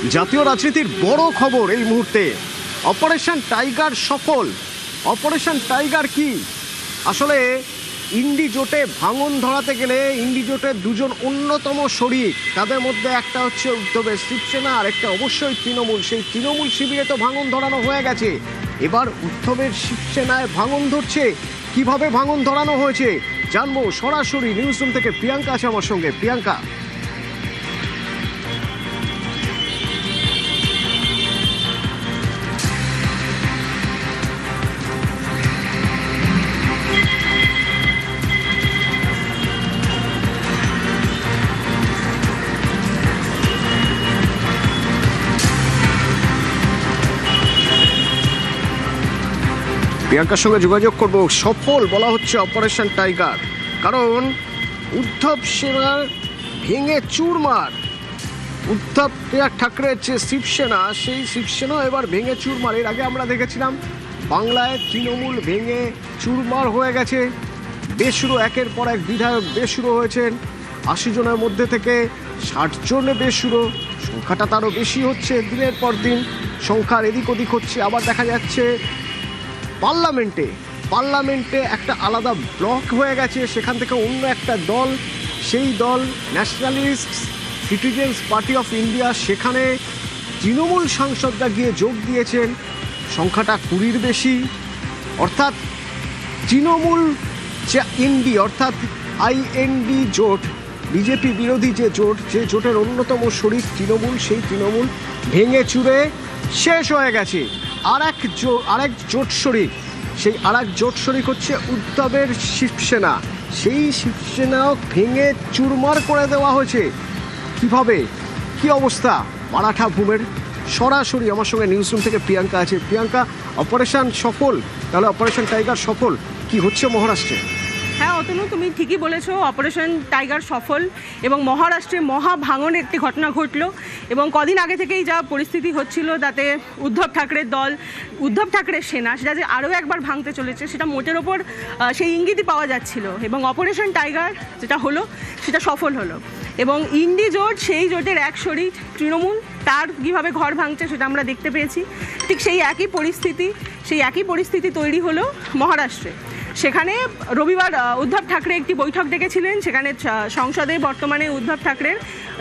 জাতীয় রাজনীতির বড় খবর এই মুহূর্তে, অপারেশন টাইগার সফল। অপারেশন টাইগার কি? আসলে ইন্ডি জোটে ভাঙন ধরাতে গেলে ইন্ডি জোটের দুজন অন্যতম শরিক, তাদের মধ্যে একটা হচ্ছে উদ্ধবের শিবসেনা আর একটা অবশ্যই তৃণমূল। সেই তৃণমূল শিবিরে তো ভাঙন ধরানো হয়ে গেছে, এবার উদ্ধবের শিবসেনায় ভাঙন ধরছে। কিভাবে ভাঙন ধরানো হয়েছে জানবো সরাসরি নিউজ রুম থেকে। প্রিয়াঙ্কা আছে আমার সঙ্গে। প্রিয়াঙ্কা, প্রিয়াঙ্কার সঙ্গে যোগাযোগ করব। সফল বলা হচ্ছে অপারেশন টাইগার, কারণ উদ্ধব সেনার ভেঙে চুরমার। উদ্ধব ঠাকরের যে শিবসেনা, সেই শিবসেনা এবার ভেঙে চুরমার। এর আগে আমরা দেখেছিলাম বাংলায় তৃণমূল ভেঙে চুরমার হয়ে গেছে। বেসুরো, একের পর এক বিধায়ক বেসুরো হয়েছেন। 80 জনের মধ্যে থেকে 60 জনে বেসুরো। সংখ্যাটা তারও বেশি হচ্ছে, দিনের পর দিন সংখ্যার এদিক ওদিক হচ্ছে। আবার দেখা যাচ্ছে পার্লামেন্টে একটা আলাদা ব্লক হয়ে গেছে, সেখান থেকে অন্য একটা দল, সেই দল nationalist citizens party of India, সেখানে তৃণমূল সাংসদরা গিয়ে যোগ দিয়েছেন। সংখ্যাটা 20-র বেশি। অর্থাৎ তৃণমূল যে ইন্ডি অর্থাৎ IND জোট, বিজেপি বিরোধী যে জোট, যে জোটের অন্যতম শরিক তৃণমূল, সেই তৃণমূল ভেঙে চুরে শেষ হয়ে গেছে। আরেক জোট শরিক, সেই আরেক জোট শরিক হচ্ছে উদ্ধবের শিবসেনা। সেই শিবসেনাও ভেঙে চুরমার করে দেওয়া হয়েছে। কিভাবে, কি অবস্থা মারাঠা ভূমের? সরাসরি আমার সঙ্গে নিউজ রুম থেকে প্রিয়াঙ্কা আছে। প্রিয়াঙ্কা, অপারেশন সফল, তাহলে অপারেশন টাইগার সফল, কি হচ্ছে মহারাষ্ট্রে? হ্যাঁ অতনু, তুমি ঠিকই বলেছো, অপারেশন টাইগার সফল এবং মহারাষ্ট্রে মহা ভাঙনের একটি ঘটনা ঘটলো। এবং কদিন আগে থেকেই যা পরিস্থিতি হচ্ছিল, তাতে উদ্ধব ঠাকরের দল, উদ্ধব ঠাকরের সেনা, সেটা যে আরও একবার ভাঙতে চলেছে সেটা মোটের ওপর সেই ইঙ্গিতই পাওয়া যাচ্ছিল। এবং অপারেশন টাইগার যেটা হলো সেটা সফল হলো। এবং ইন্ডি জোট, সেই জোটের এক শরিক তৃণমূল, তার কীভাবে ঘর ভাঙছে সেটা আমরা দেখতে পেয়েছি। ঠিক সেই একই পরিস্থিতি তৈরি হলো মহারাষ্ট্রে। সেখানে রবিবার উদ্ধব ঠাকরে একটি বৈঠক ডেকেছিলেন। সেখানে সংসদে বর্তমানে উদ্ধব ঠাকরের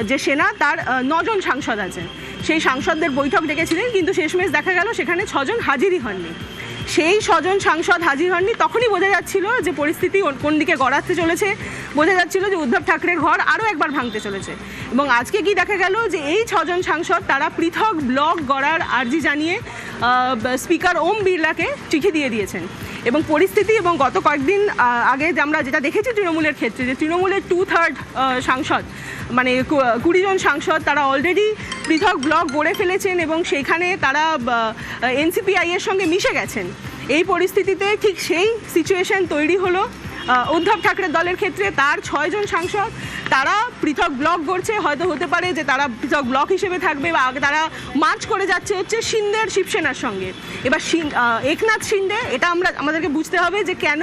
যে সেনা, তার 9 জন সাংসদ আছেন। সেই সাংসদদের বৈঠক ডেকেছিলেন, কিন্তু শেষমেশ দেখা গেল সেখানে 6 জন হাজিরই হননি। সেই 6 জন সাংসদ হাজির হননি, তখনই বোঝা যাচ্ছিল যে পরিস্থিতি কোন দিকে গড়াতে চলেছে। বোঝা যাচ্ছিল যে উদ্ধব ঠাকরের ঘর আরও একবার ভাঙতে চলেছে। এবং আজকে কি দেখা গেল যে এই 6 জন সাংসদ তারা পৃথক ব্লক গড়ার আর্জি জানিয়ে স্পিকার ওম বিড়লাকে চিঠি দিয়ে দিয়েছেন। এবং পরিস্থিতি, এবং গত কয়েকদিন আগে আমরা যেটা দেখেছি তৃণমূলের ক্ষেত্রে, যে তৃণমূলের 2/3 সাংসদ, মানে 20 জন সাংসদ, তারা অলরেডি পৃথক ব্লক গড়ে ফেলেছেন এবং সেইখানে তারা NCPI এর সঙ্গে মিশে গেছেন। এই পরিস্থিতিতে ঠিক সেই সিচুয়েশন তৈরি হলো উদ্ধব ঠাকরের দলের ক্ষেত্রে। তার 6 জন সাংসদ তারা পৃথক ব্লক গড়ছে। হয়তো হতে পারে যে তারা পৃথক ব্লক হিসেবে থাকবে, বা তারা মার্চ করে যাচ্ছে হচ্ছে শিন্দের শিবসেনার সঙ্গে। এবার একনাথ শিন্ডে, এটা আমাদেরকে বুঝতে হবে যে কেন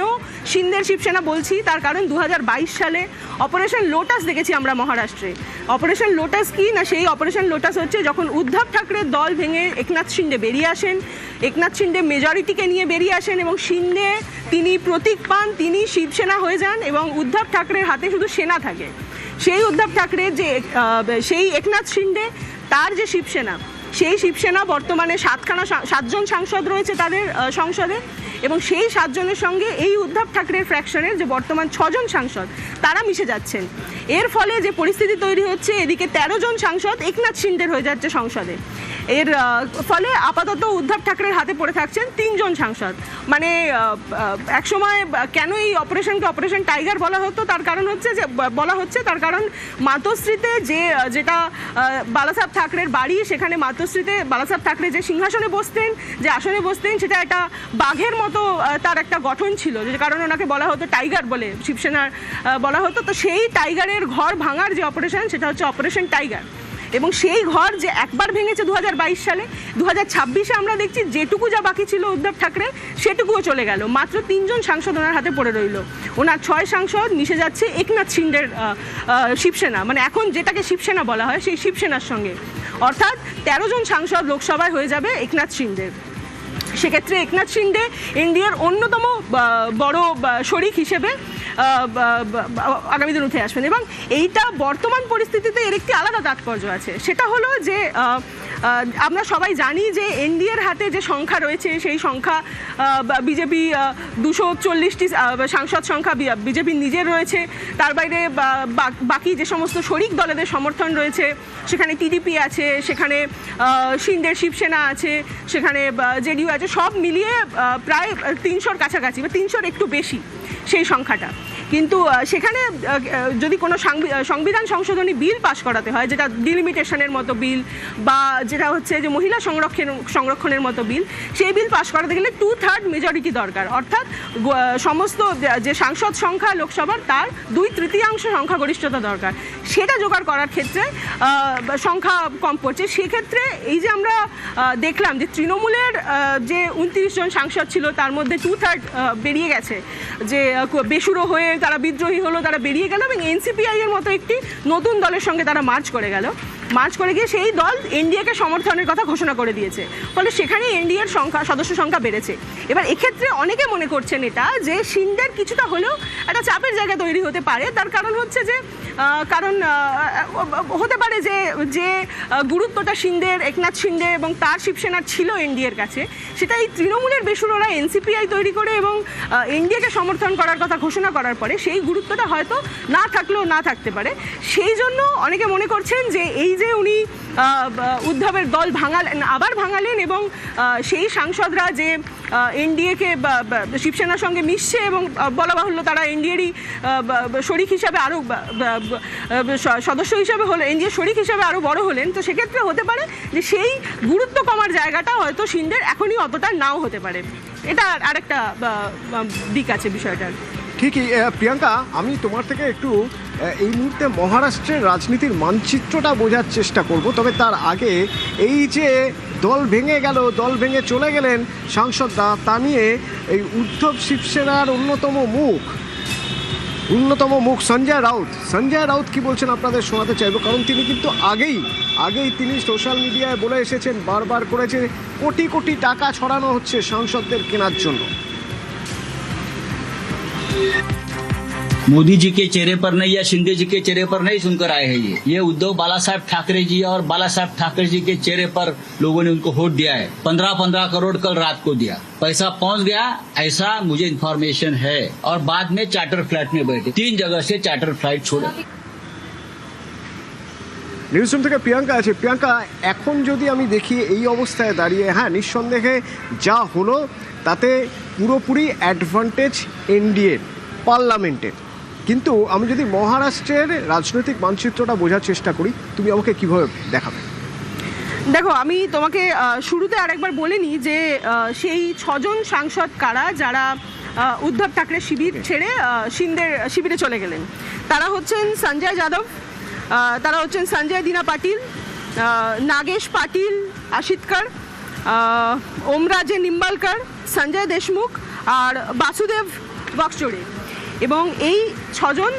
শিন্দের শিবসেনা বলছি। তার কারণ 2022 সালে অপারেশন লোটাস দেখেছি আমরা মহারাষ্ট্রে। অপারেশন লোটাস কি না, সেই অপারেশন লোটাস হচ্ছে যখন উদ্ধব ঠাকরের দল ভেঙে একনাথ শিন্ডে বেরিয়ে আসেন। একনাথ শিন্ডে মেজরিটিকে নিয়ে বেরিয়ে আসেন এবং শিন্ডে তিনি প্রতীক পান, তিনি শিবসেনা হয়ে যান এবং উদ্ধব ঠাকরের হাতে শুধু সেনা থাকে। সেই উদ্ধব ঠাকরে যে সেই একনাথ শিন্ডে, তার যে শিবসেনা, সেই শিবসেনা বর্তমানে 7 জন সাংসদ রয়েছে তাদের সংসদে। এবং সেই 7 জনের সঙ্গে এই উদ্ধব ঠাকরের ফ্র্যাকশনের যে বর্তমান 6 জন সাংসদ, তারা মিশে যাচ্ছেন। এর ফলে যে পরিস্থিতি তৈরি হচ্ছে, এদিকে 13 জন সাংসদ একনাথ শিন্ডের হয়ে যাচ্ছে সংসদে। এর ফলে আপাতত উদ্ধব ঠাকরের হাতে পড়ে থাকছেন 3 জন সাংসদ। মানে একসময় কেন এই অপারেশনকে অপারেশন টাইগার বলা হতো, তার কারণ হচ্ছে যে তার কারণ মাতোশ্রীতে যেটা বালাসাহেব ঠাকরের বাড়ি, সেখানে মাতোশ্রীতে বালাসাহেব ঠাকরে যে সিংহাসনে বসতেন, যে আসনে বসতেন, সেটা একটা বাঘের মতো তার একটা গঠন ছিল, যে কারণে ওনাকে বলা হতো টাইগার বলে, শিবসেনার বলা হতো। তো সেই টাইগারের ঘর ভাঙার যে অপারেশন, সেটা হচ্ছে অপারেশন টাইগার। এবং সেই ঘর যে একবার ভেঙেছে 2022 সালে, 2026-এ আমরা দেখছি যেটুকু যা বাকি ছিল উদ্ধব ঠাকরে, সেটুকুও চলে গেল। মাত্র 3 জন সাংসদ ওনার হাতে পড়ে রইল। ওনার 6 সাংসদ মিশে যাচ্ছে একনাথ শিন্ডের শিবসেনা, মানে এখন যেটাকে শিবসেনা বলা হয়, সেই শিবসেনার সঙ্গে। অর্থাৎ 13 জন সাংসদ লোকসভায় হয়ে যাবে একনাথ শিন্ডে। সেক্ষেত্রে একনাথ শিন্ডে এনডিএর অন্যতম বড় শরিক হিসেবে আগামী দিন উঠে আসবেন, এবং এইটা বর্তমান পরিস্থিতিতে এর একটি আলাদা তাৎপর্য আছে। সেটা হলো যে আমরা সবাই জানি যে এনডিএর হাতে যে সংখ্যা রয়েছে সেই সংখ্যা বিজেপি 240টি সাংসদ সংখ্যা বিজেপির নিজের রয়েছে, তার বাইরে বাকি যে সমস্ত শরিক দলেদের সমর্থন রয়েছে, সেখানে টিডিপি আছে, সেখানে শিন্ডের শিবসেনা আছে, সেখানে জেডিইউ আছে, সব মিলিয়ে প্রায় 300-র কাছাকাছি বা 300-র একটু বেশি সেই সংখ্যাটা। কিন্তু সেখানে যদি কোনো সংবিধান সংশোধনী বিল পাশ করাতে হয়, যেটা ডিলিমিটেশনের মতো বিল বা যেটা হচ্ছে যে মহিলা সংরক্ষণের মতো বিল, সেই বিল পাশ করাতে গেলে 2/3 মেজরিটি দরকার, অর্থাৎ সমস্ত যে সাংসদ সংখ্যা লোকসভার তার 2/3 সংখ্যাগরিষ্ঠতা দরকার। সেটা জোগাড় করার ক্ষেত্রে সংখ্যা কম পড়ছে। সেক্ষেত্রে এই যে আমরা দেখলাম যে তৃণমূলের যে 29 জন সাংসদ ছিল তার মধ্যে 2/3 বেরিয়ে গেছে, যে বেসুরো হয়ে তারা বিদ্রোহী হলো, তারা বেরিয়ে গেল এবং এনসিপিআই এর মতো একটি নতুন দলের সঙ্গে তারা মার্চ করে গেল। মার্চ করে গিয়ে সেই দল এনডিএকে সমর্থনের কথা ঘোষণা করে দিয়েছে, ফলে সেখানে এনডিএর সদস্য সংখ্যা বেড়েছে। এবার এক্ষেত্রে অনেকে মনে করছেন এটা যে শিন্ডের কিছুটা হলেও একটা চাপের জায়গা তৈরি হতে পারে। তার কারণ হচ্ছে যে হতে পারে যে গুরুত্বটা শিন্ডের, একনাথ শিন্ডে এবং তার শিবসেনার ছিল এনডিএর কাছে, সেটা এই তৃণমূলের বেসুরোরা এনসিপিআই তৈরি করে এবং এনডিএকে সমর্থন করার কথা ঘোষণা করার পরে সেই গুরুত্বটা হয়তো না থাকলেও না থাকতে পারে। সেই জন্য অনেকে মনে করছেন যে এই যে উনি উদ্ধবের দল আবার ভাঙালেন এবং সেই সাংসদরা যে এনডিএকে শিবসেনার সঙ্গে মিশছে এবং বলা বাহুল্য তারা এনডিএরই শরিক হিসাবে আরও সদস্য হিসাবে হলো, এনডিএ শরিক হিসাবে আরও বড় হলেন, তো সেক্ষেত্রে হতে পারে যে সেই গুরুত্ব কমার জায়গাটা হয়তো শিন্ডের এখনই অতটা নাও হতে পারে। এটা আরেকটা দিক আছে বিষয়টার। ঠিকই প্রিয়াঙ্কা, আমি তোমার থেকে একটু এই মুহূর্তে মহারাষ্ট্রের রাজনীতির মানচিত্রটা বোঝার চেষ্টা করব। তবে তার আগে এই যে দল ভেঙে গেল, দল ভেঙে চলে গেলেন সাংসদরা, তা নিয়ে এই উদ্ধব শিবসেনার অন্যতম মুখ সঞ্জয় রাউত কি বলছেন আপনাদের শোনাতে চাইবো, কারণ তিনি কিন্তু আগেই তিনি সোশ্যাল মিডিয়ায় বলে এসেছেন, বারবার করেছে কোটি কোটি টাকা ছড়ানো হচ্ছে সাংসদদের কেনার জন্য। मोदी जी के चेहरे पर नहीं या शिंदे जी के चेहरे पर नहीं सुनकर आए हैं। ये उद्धव बाला साहब ठाकरे जी और बाला साहब ठाकरे जी के चेहरे पर लोगों ने उनको वोट दिया है। 15-15 करोड़ कल रात को दिया, पैसा पहुंच गया ऐसा मुझे इन्फॉर्मेशन है। और बाद में चार्टर फ्लाइट में बैठे, 3 जगह से चार्टर फ्लाइट छोड़े। নিউজ রুম থেকে প্রিয়াঙ্কা আছে। প্রিয়াঙ্কা, এখন যদি আমি দেখি এই অবস্থায় দাঁড়িয়ে, হ্যাঁ নিঃসন্দেহে যা হলো তাতে পুরোপুরি অ্যাডভান্টেজ এনডিএর পার্লামেন্টের, কিন্তু আমি যদি মহারাষ্ট্রের রাজনৈতিক মানচিত্রটা বোঝার চেষ্টা করি, তুমি আমাকে কিভাবে দেখাবে? দেখো, আমি তোমাকে শুরুতে আরেকবার বলে নিই যে সেই 6 জন সাংসদ কারা যারা উদ্ধব ঠাকরে শিবির ছেড়ে শিন্দের শিবিরে চলে গেলেন। তারা হচ্ছেন সঞ্জয় যাদব, তারা হচ্ছেন সঞ্জয় দিনা পাটিল, নাগেশ পাটিল আশিতকর, ওমরাজে নিম্বালকর, সঞ্জয় দেশমুখ আর বাসুদেব বক্সচোরে। এবং এই 6 জন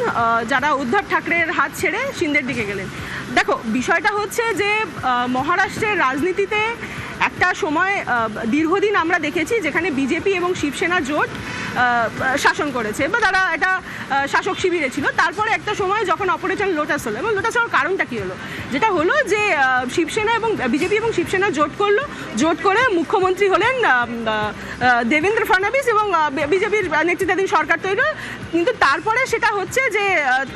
যারা উদ্ধব ঠাকরের হাত ছেড়ে শিন্দের দিকে গেলেন। দেখো, বিষয়টা হচ্ছে যে মহারাষ্ট্রের রাজনীতিতে একটা সময় দীর্ঘদিন আমরা দেখেছি যেখানে বিজেপি এবং শিবসেনা জোট শাসন করেছে বা তারা একটা শাসক শিবিরে ছিল। তারপরে একটা সময় যখন অপারেশন লোটাস হলো, এবং লোটাস হওয়ার কারণটা কী হলো, যেটা হলো যে শিবসেনা এবং বিজেপি এবং শিবসেনা জোট করে মুখ্যমন্ত্রী হলেন দেবেন্দ্র ফডনবিস এবং বিজেপির নেতৃত্বাধীন সরকার তৈরি হল। কিন্তু তারপরে সেটা হচ্ছে যে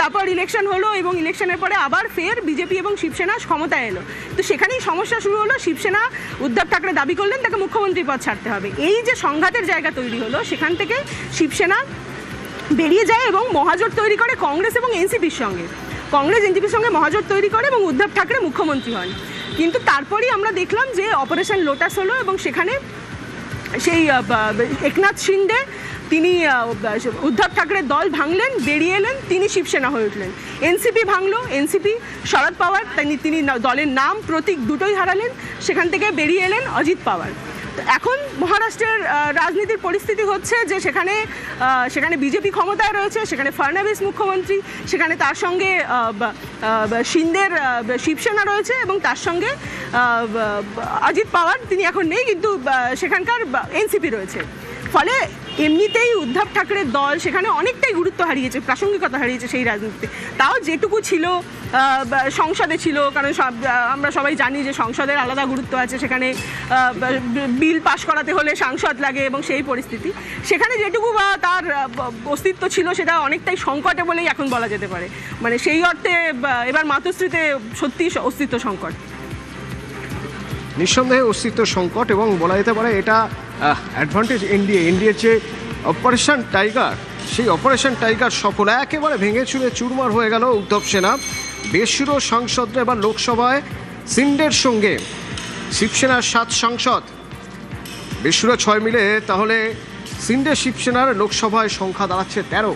তারপর ইলেকশন হলো এবং ইলেকশনের পরে আবার ফের বিজেপি এবং শিবসেনা ক্ষমতায় এলো। তো সেখানেই সমস্যা শুরু হলো। শিবসেনা উদ্ধব ঠাকরে দাবি করলেন তাকে মুখ্যমন্ত্রী পদ ছাড়তে হবে। এই যে সংঘাতের জায়গা তৈরি হলো, সেখান থেকে শিবসেনা বেরিয়ে যায় এবং মহাজোট তৈরি করে কংগ্রেস এবং এনসিপির সঙ্গে। মহাজোট তৈরি করে এবং উদ্ধব ঠাকরে মুখ্যমন্ত্রী হন। কিন্তু তারপরেই আমরা দেখলাম যে অপারেশন লোটাস হলো এবং সেখানে সেই একনাথ শিন্ডে তিনি উদ্ধব ঠাকরের দল ভাঙলেন, বেরিয়ে এলেন, তিনি শিবসেনা হয়ে উঠলেন। এনসিপি ভাঙলো, এনসিপি শরদ পাওয়ার তিনি দলের নাম প্রতীক দুটোই হারালেন, সেখান থেকে বেরিয়ে এলেন অজিত পাওয়ার। এখন মহারাষ্ট্রের রাজনীতির পরিস্থিতি হচ্ছে যে সেখানে বিজেপি ক্ষমতায় রয়েছে, সেখানে ফাডনাভিস মুখ্যমন্ত্রী, সেখানে তার সঙ্গে শিন্দের শিবসেনা রয়েছে এবং তার সঙ্গে অজিত পাওয়ার, তিনি এখন নেই, কিন্তু সেখানকার এনসিপি রয়েছে। ফলে এমনিতেই উদ্ধব ঠাকরের দল সেখানে অনেকটাই গুরুত্ব হারিয়েছে, প্রাসঙ্গিকতা হারিয়েছে সেই রাজনীতিতে। তাও যেটুকু ছিল সংসদে ছিল, কারণ আমরা সবাই জানি যে সংসদের আলাদা গুরুত্ব আছে, সেখানে বিল পাশ করাতে হলে সাংসদ লাগে এবং সেই পরিস্থিতি, সেখানে যেটুকু বা তার অস্তিত্ব ছিল সেটা অনেকটাই সংকটে বলেই এখন বলা যেতে পারে। মানে সেই অর্থে এবার মাতৃশ্রীতে সত্যি অস্তিত্ব সংকট, নিঃসন্দেহে অস্তিত্ব সংকট, এবং বলা যেতে পারে এটা অ্যাডভান্টেজ এনডিএর যে অপারেশন টাইগার, সেই অপারেশন টাইগার সফল, একেবারে ভেঙে চুরে চুরমার হয়ে গেল উদ্ধব সেনা। বেসুরো সাংসদরা এবার লোকসভায় সিন্ডের সঙ্গে শিবসেনার 7 সাংসদ, বেসুরো 6 মিলে, তাহলে সিন্ডে শিবসেনার লোকসভায় সংখ্যা দাঁড়াচ্ছে 13।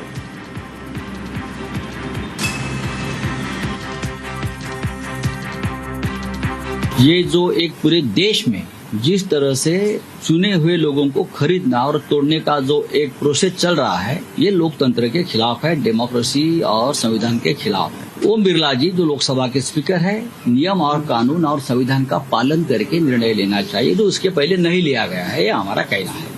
ये जो एक पूरे देश में जिस तरह से चुने हुए लोगों को खरीदना और तोड़ने का जो एक प्रोसेस चल रहा है, ये लोकतंत्र के खिलाफ है, डेमोक्रेसी और संविधान के खिलाफ है। ओम बिरला जी जो लोकसभा के स्पीकर है, नियम और कानून और संविधान का पालन करके निर्णय लेना चाहिए, जो उसके पहले नहीं लिया गया है, ये हमारा कहना है।